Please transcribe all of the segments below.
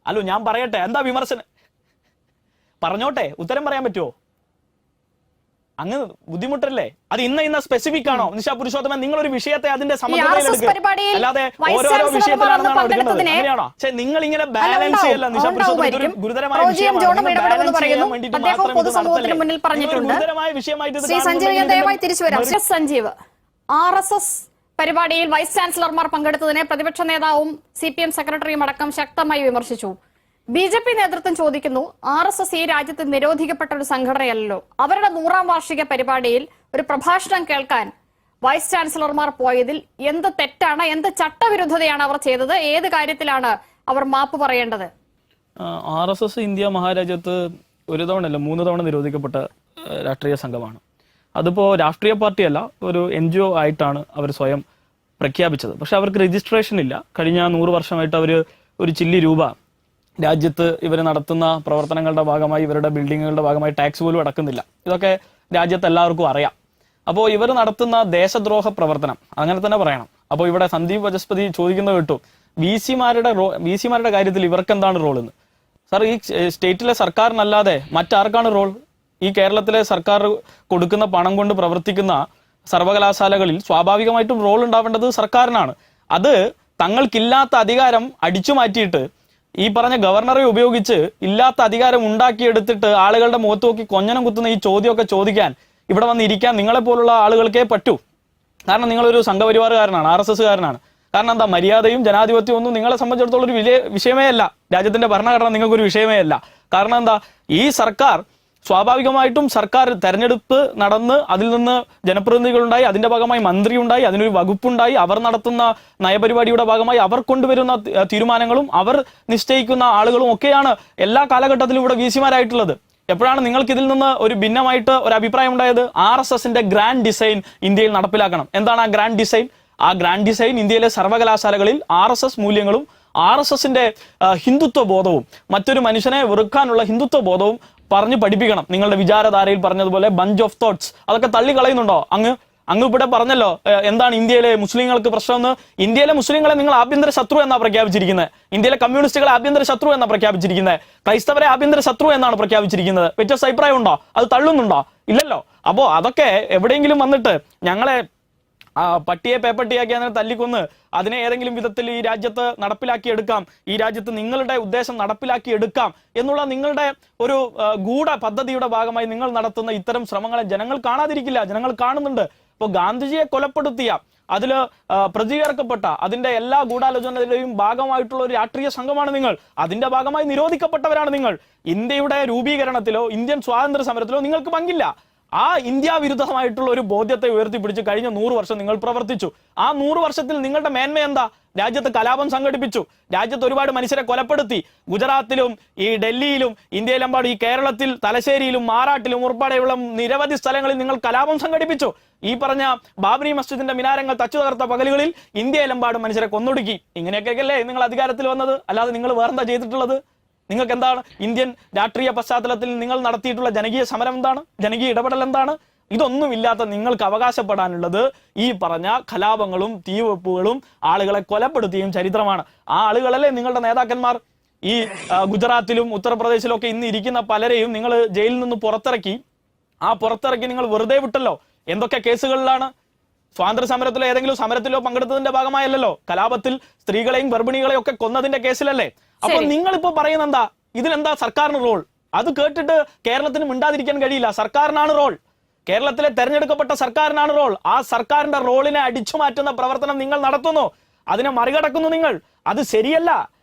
അല്ലോ ഞാൻ പറയട്ടെ, എന്താ വിമർശനം? പറഞ്ഞോട്ടെ, ഉത്തരം പറയാൻ പറ്റുമോ? അങ്ങ് ബുദ്ധിമുട്ടല്ലേ? അത് ഇന്ന സ്പെസിഫിക് ആണോ? നിഷ പുരുഷോത്തമൻ, നിങ്ങളൊരു വിഷയത്തെ അതിന്റെ സമഗ്രതയിലെടുക്കുക, അല്ലാതെ ഓരോരോ വിഷയത്തിലാണെന്നാണോ എടുക്കുന്നത്? അങ്ങനെയാണോ? പക്ഷെ നിങ്ങൾ ഇങ്ങനെ ബാലൻസ് ചെയ്യല്ല നിഷ പുരുഷോത്തമൻ. ഇതൊരു ഗുരുതരമായ വിഷയമാണ്. ബാലൻസ് ചെയ്യാൻ വേണ്ടിയിട്ട് മാത്രം ഗുരുതരമായ വിഷയമായിട്ട് സഞ്ജീവ്, RSS പരിപാടിയിൽ വൈസ് ചാൻസലർമാർ പങ്കെടുത്തതിനെ പ്രതിപക്ഷ നേതാവും CPM സെക്രട്ടറിയും അടക്കം ശക്തമായി വിമർശിച്ചു. BJP നേതൃത്വം ചോദിക്കുന്നു, RSS ഈ രാജ്യത്ത് നിരോധിക്കപ്പെട്ട ഒരു സംഘടനയല്ലോ, അവരുടെ 100ാം വാർഷിക പരിപാടിയിൽ ഒരു പ്രഭാഷണം കേൾക്കാൻ വൈസ് ചാൻസലർമാർ പോയതിൽ എന്ത് തെറ്റാണ്, എന്ത് ചട്ടവിരുദ്ധതയാണ് അവർ ചെയ്തത്? ഏത് കാര്യത്തിലാണ് അവർ മാപ്പ് പറയേണ്ടത്? RSS ഇന്ത്യ മഹാരാജ്യത്ത് ഒരു തവണയല്ല 3 തവണ നിരോധിക്കപ്പെട്ട രാഷ്ട്രീയ സംഘമാണ്. അതിപ്പോ രാഷ്ട്രീയ പാർട്ടിയല്ല, ഒരു NGO ആയിട്ടാണ് അവർ സ്വയം പ്രഖ്യാപിച്ചത്. പക്ഷെ അവർക്ക് രജിസ്ട്രേഷൻ ഇല്ല. കഴിഞ്ഞ 100 വർഷമായിട്ട് അവർ ഒരു ചില്ലി രൂപ രാജ്യത്ത് ഇവർ നടത്തുന്ന പ്രവർത്തനങ്ങളുടെ ഭാഗമായി, ഇവരുടെ ബിൽഡിങ്ങുകളുടെ ഭാഗമായി ടാക്സ് പോലും അടക്കുന്നില്ല. ഇതൊക്കെ രാജ്യത്ത് എല്ലാവർക്കും അറിയാം. അപ്പോൾ ഇവർ നടത്തുന്ന ദേശദ്രോഹ പ്രവർത്തനം അങ്ങനെ തന്നെ പറയണം. അപ്പോൾ ഇവിടെ സന്ദീപ് വചസ്പതി ചോദിക്കുന്നത് കേട്ടു, വി സിമാരുടെ കാര്യത്തിൽ ഇവർക്ക് എന്താണ് റോൾ എന്ന്. സാർ, ഈ സ്റ്റേറ്റിലെ സർക്കാരിനല്ലാതെ മറ്റാർക്കാണ് റോൾ? ഈ കേരളത്തിലെ സർക്കാർ കൊടുക്കുന്ന പണം കൊണ്ട് പ്രവർത്തിക്കുന്ന സർവകലാശാലകളിൽ സ്വാഭാവികമായിട്ടും റോൾ ഉണ്ടാവേണ്ടത് സർക്കാരിനാണ്. അത് തങ്ങൾക്കില്ലാത്ത അധികാരം അടിച്ചു മാറ്റിയിട്ട് ഈ പറഞ്ഞ ഗവർണറെ ഉപയോഗിച്ച് ഇല്ലാത്ത അധികാരം ഉണ്ടാക്കിയെടുത്തിട്ട് ആളുകളുടെ മുഖത്ത് നോക്കി കൊഞ്ഞനം കുത്തുന്ന ഈ ചോദ്യമൊക്കെ ചോദിക്കാൻ ഇവിടെ വന്നിരിക്കാൻ നിങ്ങളെ പോലുള്ള ആളുകൾക്കേ പറ്റൂ. കാരണം നിങ്ങളൊരു സംഘപരിവാറുകാരനാണ്, RSSകാരനാണ്. കാരണം എന്താ, മര്യാദയും ജനാധിപത്യവും ഒന്നും നിങ്ങളെ സംബന്ധിച്ചിടത്തോളം ഒരു വിഷയമേ അല്ല. രാജ്യത്തിന്റെ ഭരണഘടന നിങ്ങൾക്കൊരു വിഷയമേ അല്ല. കാരണം എന്താ, ഈ സർക്കാർ സ്വാഭാവികമായിട്ടും സർക്കാർ തെരഞ്ഞെടുപ്പ് നടന്ന് അതിൽ നിന്ന് ജനപ്രതിനിധികളുണ്ടായി, അതിന്റെ ഭാഗമായി മന്ത്രി ഉണ്ടായി, അതിനൊരു വകുപ്പുണ്ടായി, അവർ നടത്തുന്ന നയപരിപാടിയുടെ ഭാഗമായി അവർ കൊണ്ടുവരുന്ന തീരുമാനങ്ങളും അവർ നിശ്ചയിക്കുന്ന ആളുകളും ഒക്കെയാണ് എല്ലാ കാലഘട്ടത്തിലും ഇവിടെ VCമാരായിട്ടുള്ളത്. എപ്പോഴാണ് നിങ്ങൾക്ക് ഇതിൽ നിന്ന് ഒരു ഭിന്നമായിട്ട് ഒരു അഭിപ്രായം ഉണ്ടായത്? RSSന്റെ ഗ്രാൻഡ് ഡിസൈൻ ഇന്ത്യയിൽ നടപ്പിലാക്കണം. എന്താണ് ആ ഗ്രാൻഡ് ഡിസൈൻ? ആ ഗ്രാൻഡ് ഡിസൈൻ ഇന്ത്യയിലെ സർവകലാശാലകളിൽ RSS മൂല്യങ്ങളും RSSന്റെ ഹിന്ദുത്വ ബോധവും മറ്റൊരു മനുഷ്യനെ വെറുക്കാനുള്ള ഹിന്ദുത്വ ബോധവും പറഞ്ഞു പഠിപ്പിക്കണം. നിങ്ങളുടെ വിചാരധാരയിൽ പറഞ്ഞതുപോലെ ബഞ്ച് ഓഫ് തോട്ട്സ് അതൊക്കെ തള്ളിക്കളയുന്നുണ്ടോ? അങ്ങ് ഇവിടെ പറഞ്ഞല്ലോ എന്താണ് ഇന്ത്യയിലെ മുസ്ലിങ്ങൾക്ക് പ്രശ്നമെന്ന്. ഇന്ത്യയിലെ മുസ്ലിങ്ങളെ നിങ്ങൾ ആഭ്യന്തര ശത്രു എന്നാണ് പ്രഖ്യാപിച്ചിരിക്കുന്നത്. ഇന്ത്യയിലെ കമ്മ്യൂണിസ്റ്റുകളെ ആഭ്യന്തര ശത്രു എന്നാണ് പ്രഖ്യാപിച്ചിരിക്കുന്നത്. ക്രൈസ്തവരെ ആഭ്യന്തര ശത്രു എന്നാണ് പ്രഖ്യാപിച്ചിരിക്കുന്നത്. വ്യത്യസ്ത അഭിപ്രായം ഉണ്ടോ? അത് തള്ളുന്നുണ്ടോ? ഇല്ലല്ലോ. അപ്പോ അതൊക്കെ എവിടെയെങ്കിലും വന്നിട്ട് ഞങ്ങളെ പട്ടിയെ പേപ്പട്ടിയാക്കി അങ്ങനെ തല്ലിക്കൊന്ന് അതിനെ ഏതെങ്കിലും വിധത്തിൽ ഈ രാജ്യത്ത് നടപ്പിലാക്കിയെടുക്കാം, ഈ രാജ്യത്ത് നിങ്ങളുടെ ഉദ്ദേശം നടപ്പിലാക്കിയെടുക്കാം എന്നുള്ള നിങ്ങളുടെ ഒരു ഗൂഢ പദ്ധതിയുടെ ഭാഗമായി നിങ്ങൾ നടത്തുന്ന ഇത്തരം ശ്രമങ്ങളെ ജനങ്ങൾ കാണാതിരിക്കില്ല. ജനങ്ങൾ കാണുന്നുണ്ട്. ഇപ്പോൾ ഗാന്ധിജിയെ കൊലപ്പെടുത്തിയ, അതില് പ്രതി ചേർക്കപ്പെട്ട, അതിന്റെ എല്ലാ ഗൂഢാലോചനയുടെയും ഭാഗമായിട്ടുള്ള ഒരു രാഷ്ട്രീയ സംഘമാണ് നിങ്ങൾ. അതിന്റെ ഭാഗമായി നിരോധിക്കപ്പെട്ടവരാണ് നിങ്ങൾ. ഇന്ത്യയുടെ രൂപീകരണത്തിലോ ഇന്ത്യൻ സ്വാതന്ത്ര്യ സമരത്തിലോ നിങ്ങൾക്ക് പങ്കില്ല. ആ ഇന്ത്യ വിരുദ്ധമായിട്ടുള്ള ഒരു ബോധ്യത്തെ ഉയർത്തിപ്പിടിച്ച് കഴിഞ്ഞ 100 വർഷം നിങ്ങൾ പ്രവർത്തിച്ചു. ആ 100 വർഷത്തിൽ നിങ്ങളുടെ മേന്മ എന്താ? രാജ്യത്ത് കലാപം സംഘടിപ്പിച്ചു, രാജ്യത്ത് ഒരുപാട് മനുഷ്യരെ കൊലപ്പെടുത്തി. ഗുജറാത്തിലും ഈ ഡൽഹിയിലും ഇന്ത്യയിലെമ്പാടും ഈ കേരളത്തിൽ തലശ്ശേരിയിലും മാറാട്ടിലും ഉൾപ്പെടെയുള്ള നിരവധി സ്ഥലങ്ങളിൽ നിങ്ങൾ കലാപം സംഘടിപ്പിച്ചു. ഈ പറഞ്ഞ ബാബരി മസ്ജിദിന്റെ മിനാരങ്ങൾ തച്ചു തകർത്ത പകലുകളിൽ ഇന്ത്യയിലെമ്പാടും മനുഷ്യരെ കൊന്നൊടുക്കി. ഇങ്ങനെയൊക്കെയല്ലേ നിങ്ങൾ അധികാരത്തിൽ വന്നത്? അല്ലാതെ നിങ്ങൾ വേറെന്താ ചെയ്തിട്ടുള്ളത്? നിങ്ങൾക്ക് എന്താണ് ഇന്ത്യൻ രാഷ്ട്രീയ പശ്ചാത്തലത്തിൽ നിങ്ങൾ നടത്തിയിട്ടുള്ള ജനകീയ സമരം എന്താണ്? ജനകീയ ഇടപെടൽ എന്താണ്? ഇതൊന്നുമില്ലാത്ത നിങ്ങൾക്ക് അവകാശപ്പെടാനുള്ളത് ഈ പറഞ്ഞ കലാപങ്ങളും തീവെപ്പുകളും ആളുകളെ കൊലപ്പെടുത്തിയും ചരിത്രമാണ്. ആ ആളുകളല്ലേ നിങ്ങളുടെ നേതാക്കന്മാർ? ഈ ഗുജറാത്തിലും ഉത്തർപ്രദേശിലും ഒക്കെ ഇന്ന് ഇരിക്കുന്ന പലരെയും നിങ്ങൾ ജയിലിൽ നിന്ന് പുറത്തിറക്കി. ആ പുറത്തിറക്കി നിങ്ങൾ വെറുതെ വിട്ടല്ലോ. എന്തൊക്കെ കേസുകളിലാണ്? സ്വാതന്ത്ര്യ സമരത്തിലോ ഏതെങ്കിലും സമരത്തിലോ പങ്കെടുത്തതിന്റെ ഭാഗമായല്ലോ. കലാപത്തിൽ സ്ത്രീകളെയും ഗർഭിണികളെയും ഒക്കെ കൊന്നതിന്റെ കേസിലല്ലേ. അപ്പൊ നിങ്ങളിപ്പോ പറയുന്ന എന്താ? ഇതിലെന്താ സർക്കാരിന് റോൾ? അത് കേട്ടിട്ട് കേരളത്തിന് മിണ്ടാതിരിക്കാൻ കഴിയില്ല. സർക്കാരിനാണ് റോൾ. കേരളത്തിലെ തെരഞ്ഞെടുക്കപ്പെട്ട സർക്കാരിനാണ് റോൾ. ആ സർക്കാരിന്റെ റോളിനെ അടിച്ചു മാറ്റുന്ന പ്രവർത്തനം നിങ്ങൾ നടത്തുന്നു. അതിനെ മറികടക്കുന്നു നിങ്ങൾ. അത് ശരിയല്ല.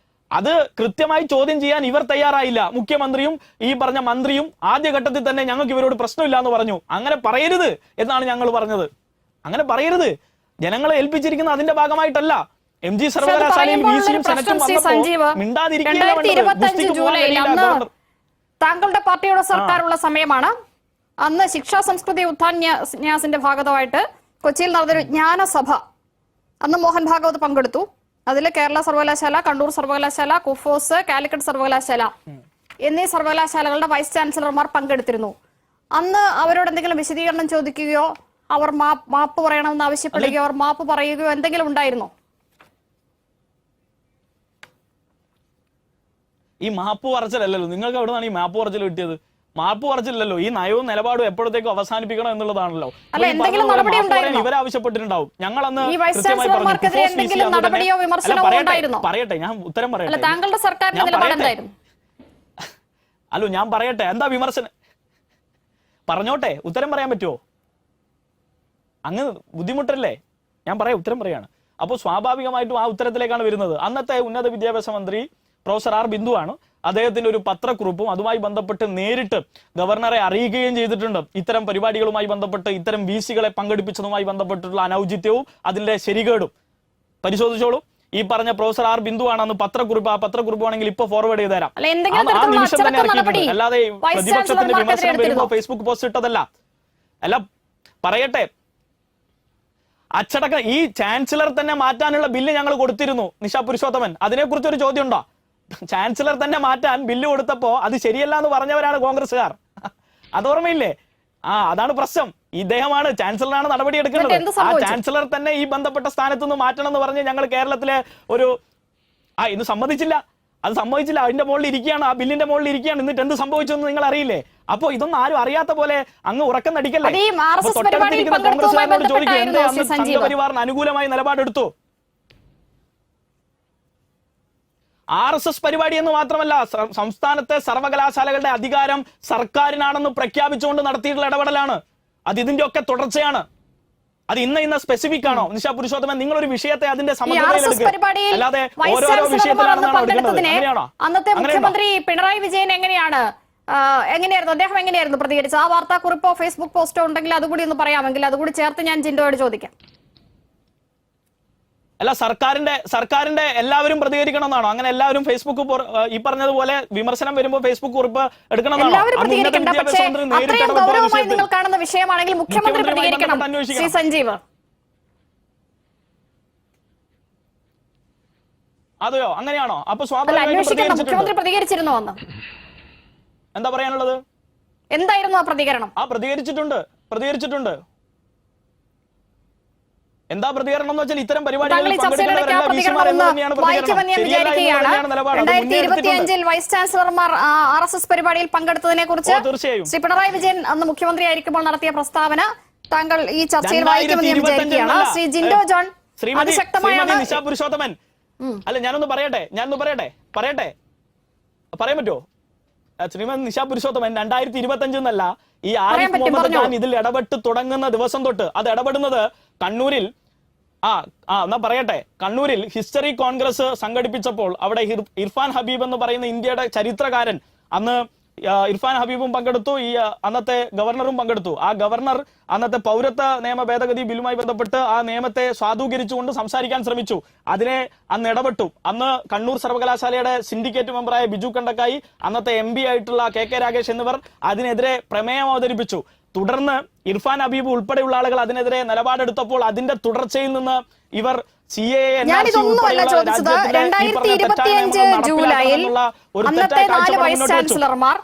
അത് കൃത്യമായി ചോദ്യം ചെയ്യാൻ ഇവർ തയ്യാറായില്ല. മുഖ്യമന്ത്രിയും ഈ പറഞ്ഞ മന്ത്രിയും ആദ്യഘട്ടത്തിൽ തന്നെ ഞങ്ങൾക്ക് ഇവരോട് പ്രശ്നമില്ല എന്ന് പറഞ്ഞു. അങ്ങനെ പറയരുത് എന്നാണ് ഞങ്ങൾ പറഞ്ഞത്. അങ്ങനെ പറയരുത്. ജനങ്ങളെ ഏൽപ്പിച്ചിരിക്കുന്ന അതിന്റെ ഭാഗമായിട്ടല്ല. MG സർവകലാശാലയിൽ താങ്കളുടെ പാർട്ടിയുടെ സർക്കാരുള്ള സമയമാണ്. അന്ന് ശിക്ഷാ സംസ്കൃതി ഉത്ഥാന്യാസിന്റെ ഭാഗമായിട്ട് കൊച്ചിയിൽ നടന്നൊരു ജ്ഞാനസഭ, അന്ന് മോഹൻ ഭാഗവത് പങ്കെടുത്തു. അതിൽ കേരള സർവകലാശാല, കണ്ണൂർ സർവകലാശാല, കുഫോസ്, കാലിക്കറ്റ് സർവകലാശാല എന്നീ സർവകലാശാലകളുടെ വൈസ് ചാൻസലർമാർ പങ്കെടുത്തിരുന്നു. അന്ന് അവരോട് എന്തെങ്കിലും വിശദീകരണം ചോദിക്കുകയോ അവർ മാപ്പ് പറയണമെന്ന് ആവശ്യപ്പെടുകയോ അവർ മാപ്പ് പറയുകയോ എന്തെങ്കിലും ഉണ്ടായിരുന്നോ? ഈ മാപ്പ് പറച്ചിലല്ലോ, നിങ്ങൾക്ക് എവിടെ നിന്നാണ് ഈ മാപ്പ് പറച്ചിൽ കിട്ടിയത്? മാപ്പ് പറച്ചില്ലല്ലോ, ഈ നയവും നിലപാടും എപ്പോഴത്തേക്കും അവസാനിപ്പിക്കണം എന്നുള്ളതാണല്ലോ. ഇവരാവശ്യപ്പെട്ടിട്ടുണ്ടാവും. ഞങ്ങൾ അന്ന് പറയട്ടെ, ഞാൻ ഉത്തരം പറയട്ടെ. താങ്കളുടെ സർക്കാരിന്റെ നിലപാട് എന്തായിരുന്നു? അല്ലോ ഞാൻ പറയട്ടെ, എന്താ വിമർശനം? പറഞ്ഞോട്ടെ, ഉത്തരം പറയാൻ പറ്റുമോ? അങ്ങ് ബുദ്ധിമുട്ടല്ലേ? ഞാൻ പറയാം, ഉത്തരം പറയാണ്. അപ്പോൾ സ്വാഭാവികമായിട്ടും ആ ഉത്തരത്തിലേക്കാണ് വരുന്നത്. അന്നത്തെ ഉന്നത വിദ്യാഭ്യാസ മന്ത്രി പ്രൊഫസർ ആർ ബിന്ദു ആണ്. അദ്ദേഹത്തിന്റെ ഒരു പത്രക്കുറിപ്പും അതുമായി ബന്ധപ്പെട്ട് നേരിട്ട് ഗവർണറെ അറിയിക്കുകയും ചെയ്തിട്ടുണ്ട്. ഇത്തരം പരിപാടികളുമായി ബന്ധപ്പെട്ട് ഇത്തരം VC-കളെ പങ്കെടുപ്പിച്ചതുമായി ബന്ധപ്പെട്ടിട്ടുള്ള അനൗചിത്യവും അതിന്റെ ശരികേടും പരിശോധിച്ചോളൂ. ഈ പറഞ്ഞ പ്രൊഫസർ ആർ ബിന്ദു ആണ് അന്ന് പത്രക്കുറിപ്പ്. ആ പത്രക്കുറിപ്പ് ആണെങ്കിൽ ഇപ്പൊ ഫോർവേഡ് ചെയ്ത് തരാം. ആ നിമിഷം തന്നെ ഇറക്കിയിട്ടുണ്ട്. അല്ലാതെ പ്രതിപക്ഷത്തിന്റെ വിമർശനം വരുമ്പോ ഫേസ്ബുക്ക് പോസ്റ്റ് ഇട്ടതല്ല. അല്ല പറയട്ടെ, അച്ചടക്കം ഈ ചാൻസലർ തന്നെ മാറ്റാനുള്ള ബില്ല് ഞങ്ങൾ കൊടുത്തിരുന്നു. നിഷ പുരുഷോത്തമൻ, അതിനെക്കുറിച്ച് ഒരു ചോദ്യം ഉണ്ടോ? ചാൻസലർ തന്നെ മാറ്റാൻ ബില്ല് കൊടുത്തപ്പോ അത് ശരിയല്ല എന്ന് പറഞ്ഞവരാണ് കോൺഗ്രസ്സുകാർ. അത് ഓർമ്മയില്ലേ? അതാണ് പ്രശ്നം. ഇദ്ദേഹമാണ് ചാൻസലറാണ് നടപടി എടുക്കേണ്ടത്. ആ ചാൻസലർ തന്നെ ഈ ബന്ധപ്പെട്ട സ്ഥാനത്ത് നിന്ന് മാറ്റണം എന്ന് പറഞ്ഞ് ഞങ്ങൾ കേരളത്തിലെ ഒരു ഇന്ന് സമ്മതിച്ചില്ല. അത് സമ്മതിച്ചില്ല. അതിന്റെ മുകളിൽ ഇരിക്കുകയാണ്, ആ ബില്ലിന്റെ മുകളിൽ ഇരിക്കുകയാണ്. എന്നിട്ട് എന്ത് സംഭവിച്ചു എന്ന് നിങ്ങൾ അറിയില്ലേ? അപ്പൊ ഇതൊന്നും ആരും അറിയാത്ത പോലെ അങ്ങ് ഉറക്കം നടിക്കല്ലേ? തൊട്ടടുത്തിരിക്കുന്ന കോൺഗ്രസ്സുകാരോട് ചോദിക്കും, എന്തേ അന്ന് സംഘപരിവാറിന് അനുകൂലമായി നിലപാടെടുത്തു? RSS പരിപാടി എന്ന് മാത്രമല്ല, സംസ്ഥാനത്തെ സർവകലാശാലകളുടെ അധികാരം സർക്കാരിനാണെന്ന് പ്രഖ്യാപിച്ചുകൊണ്ട് നടത്തിയിട്ടുള്ള ഇടപെടലാണ്. അത് ഇതിന്റെ ഒക്കെ തുടർച്ചയാണ്. അത് ഇന്ന സ്പെസിഫിക് ആണോ? നിഷ പുരുഷോത്തമൻ, നിങ്ങളൊരു വിഷയത്തെ അതിന്റെ അല്ലാതെ ഓരോരോ വിഷയത്തിലാണെന്നാണോ? അന്നത്തെ മുഖ്യമന്ത്രി പിണറായി വിജയൻ എങ്ങനെയായിരുന്നു അദ്ദേഹം എങ്ങനെയായിരുന്നു പ്രതികരിച്ചത്? ആ വാർത്താക്കുറിപ്പോ ഫേസ്ബുക്ക് പോസ്റ്റോ ഉണ്ടെങ്കിൽ അതുകൂടി ഒന്ന് പറയാമെങ്കിൽ അതുകൂടി ചേർത്ത് ഞാൻ ജിൻഡോയോട് ചോദിക്കാം. അല്ല, സർക്കാരിന്റെ എല്ലാവരും പ്രതികരിക്കണം എന്നാണോ? അങ്ങനെ എല്ലാവരും ഫേസ്ബുക്ക് ഈ പറഞ്ഞതുപോലെ വിമർശനം വരുമ്പോൾ ഫേസ്ബുക്ക് കുറിപ്പ് എടുക്കണമെന്നാണോ? നിങ്ങൾ കാണുന്ന വിഷയമാണെങ്കിൽ മുഖ്യമന്ത്രി പ്രതികരിക്കണം. ശ്രീ സഞ്ജീവ്, അതെയോ? അങ്ങനെയാണോ? അപ്പൊ സ്വാഭാവികമായിട്ടും മുഖ്യമന്ത്രി പ്രതികരിച്ചിരുന്നോ അന്ന്? എന്താ പറയാനുള്ളത്? എന്തായിരുന്നു ആ പ്രതികരണം? പ്രതികരിച്ചിട്ടുണ്ട്. എന്താ പ്രതികരണം എന്ന് വെച്ചാൽ ഇത്തരം പരിപാടികളിൽ വൈസ് ചാൻസലർമാർ RSS പരിപാടിയിൽ പങ്കെടുത്തതിനെ കുറിച്ച് ശ്രീ പിണറായി വിജയൻ അന്ന് മുഖ്യമന്ത്രി ആയിരിക്കുമ്പോൾ നടത്തിയ പ്രസ്താവന താങ്കൾ ഈ ചർച്ചയിൽ വായിക്കുമെന്ന് ഞാൻ വിചാരിക്കുകയാണ്. ശ്രീ ജിൻഡോ ജോൺ അതിശക്തമായാണ്. നിഷ പുരുഷോത്തമൻ, അല്ല ഞാനൊന്ന് പറയട്ടെ, പറയാൻ പറ്റുമോ? ശ്രീമതി നിഷ പുരുഷോത്തമൻ 2025 എന്നല്ല, ഈ ആരിഫ് മുഹമ്മദ് ഖാൻ ഇതിൽ ഇടപെട്ട് തുടങ്ങുന്ന ദിവസം തൊട്ട് അത് ഇടപെടുന്നത് കണ്ണൂരിൽ എന്നാ പറയട്ടെ, കണ്ണൂരിൽ ഹിസ്റ്ററി കോൺഗ്രസ് സംഘടിപ്പിച്ചപ്പോൾ അവിടെ ഇർഫാൻ ഹബീബ് എന്ന് പറയുന്ന ഇന്ത്യയുടെ ചരിത്രകാരൻ, അന്ന് ഇർഫാൻ ഹബീബും പങ്കെടുത്തു, ഈ അന്നത്തെ ഗവർണറും പങ്കെടുത്തു. ആ ഗവർണർ അന്നത്തെ പൗരത്വ നിയമ ഭേദഗതി ബില്ലുമായി ബന്ധപ്പെട്ട് ആ നിയമത്തെ സ്വാധീകരിച്ചുകൊണ്ട് സംസാരിക്കാൻ ശ്രമിച്ചു. അതിനെ അന്ന് ഇടപെട്ടു. അന്ന് കണ്ണൂർ സർവകലാശാലയുടെ സിൻഡിക്കേറ്റ് മെമ്പറായ ബിജു കണ്ടക്കായി, അന്നത്തെ MP ആയിട്ടുള്ള KK രാഗേഷ് എന്നിവർ അതിനെതിരെ പ്രമേയം അവതരിപ്പിച്ചു. തുടർന്ന് ഇർഫാൻ ഹബീബ് ഉൾപ്പെടെയുള്ള ആളുകൾ അതിനെതിരെ നിലപാടെടുത്തപ്പോൾ അതിന്റെ തുടർച്ചയിൽ നിന്ന് ഇവർ ഞാനിതൊന്നുമല്ല ചോദിച്ചത്. 2025 ജൂലൈയിൽ അന്നത്തെ 4 വൈസ് ചാൻസലർമാർ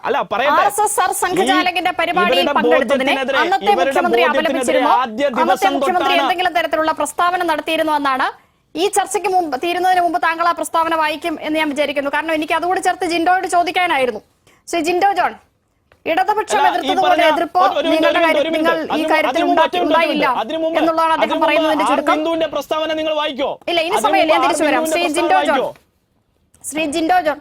RSS സംഘചാലകന്റെ പരിപാടിയിൽ പങ്കെടുത്തതിനെ അന്നത്തെ മുഖ്യമന്ത്രി അപലപിച്ചിരുന്നു. അന്നത്തെ മുഖ്യമന്ത്രി എന്തെങ്കിലും തരത്തിലുള്ള പ്രസ്താവന നടത്തിയിരുന്നു എന്നാണ് ഈ ചർച്ചയ്ക്ക് തീരുന്നതിന് മുമ്പ് താങ്കൾ ആ പ്രസ്താവന വായിക്കും എന്ന് ഞാൻ വിചാരിക്കുന്നു. കാരണം എനിക്ക് അതുകൂടി ചേർത്ത് ജിൻഡോയോട് ചോദിക്കാനായിരുന്നു. ശ്രീ ജിൻഡോ ജോൺ, ഇടതുപക്ഷം എതിർത്തതുപോലെ എതിർപ്പോ നിങ്ങൾ ഈ കാര്യത്തിൽ ഉണ്ടായില്ല എന്നുള്ളതാണ് അദ്ദേഹം പറയുന്നതിന്റെ ചുരുക്കം. ഇല്ല, ഇനി സമയമില്ല, ഞാൻ തിരിച്ചു വരാം. ശ്രീ ജിൻഡോ ജോൺ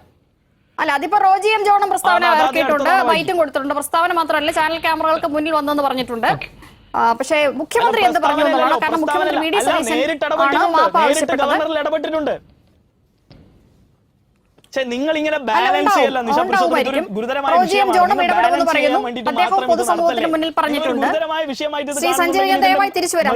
അല്ല, അതിപ്പോ റോജി M ജോണും പ്രസ്താവന ഇറക്കിയിട്ടുണ്ട്, വൈറ്റും കൊടുത്തിട്ടുണ്ട്. പ്രസ്താവന മാത്രമല്ല, ചാനൽ ക്യാമറകൾക്ക് മുന്നിൽ വന്നെന്ന് പറഞ്ഞിട്ടുണ്ട്. പക്ഷേ മുഖ്യമന്ത്രി എന്ത് പറഞ്ഞു എന്നുള്ളതാണ്. കാരണം മുഖ്യമന്ത്രി VD സതീശൻ ആണ് മാപ്പ് ആവശ്യപ്പെട്ടത്. നിങ്ങൾ ഇങ്ങനെ ബാലൻസ് ചെയ്യല്ല നിഷ പുരുഷോത്തമൻ, ഗുരുതരമായ വിഷയമാണ്. അദ്ദേഹം പൊതുസമൂഹത്തിന് മുന്നിൽ പറഞ്ഞിട്ടുണ്ട്. ശ്രീ സഞ്ജീവ്, ഞാൻ ദയവായി തിരിച്ചു വരാം.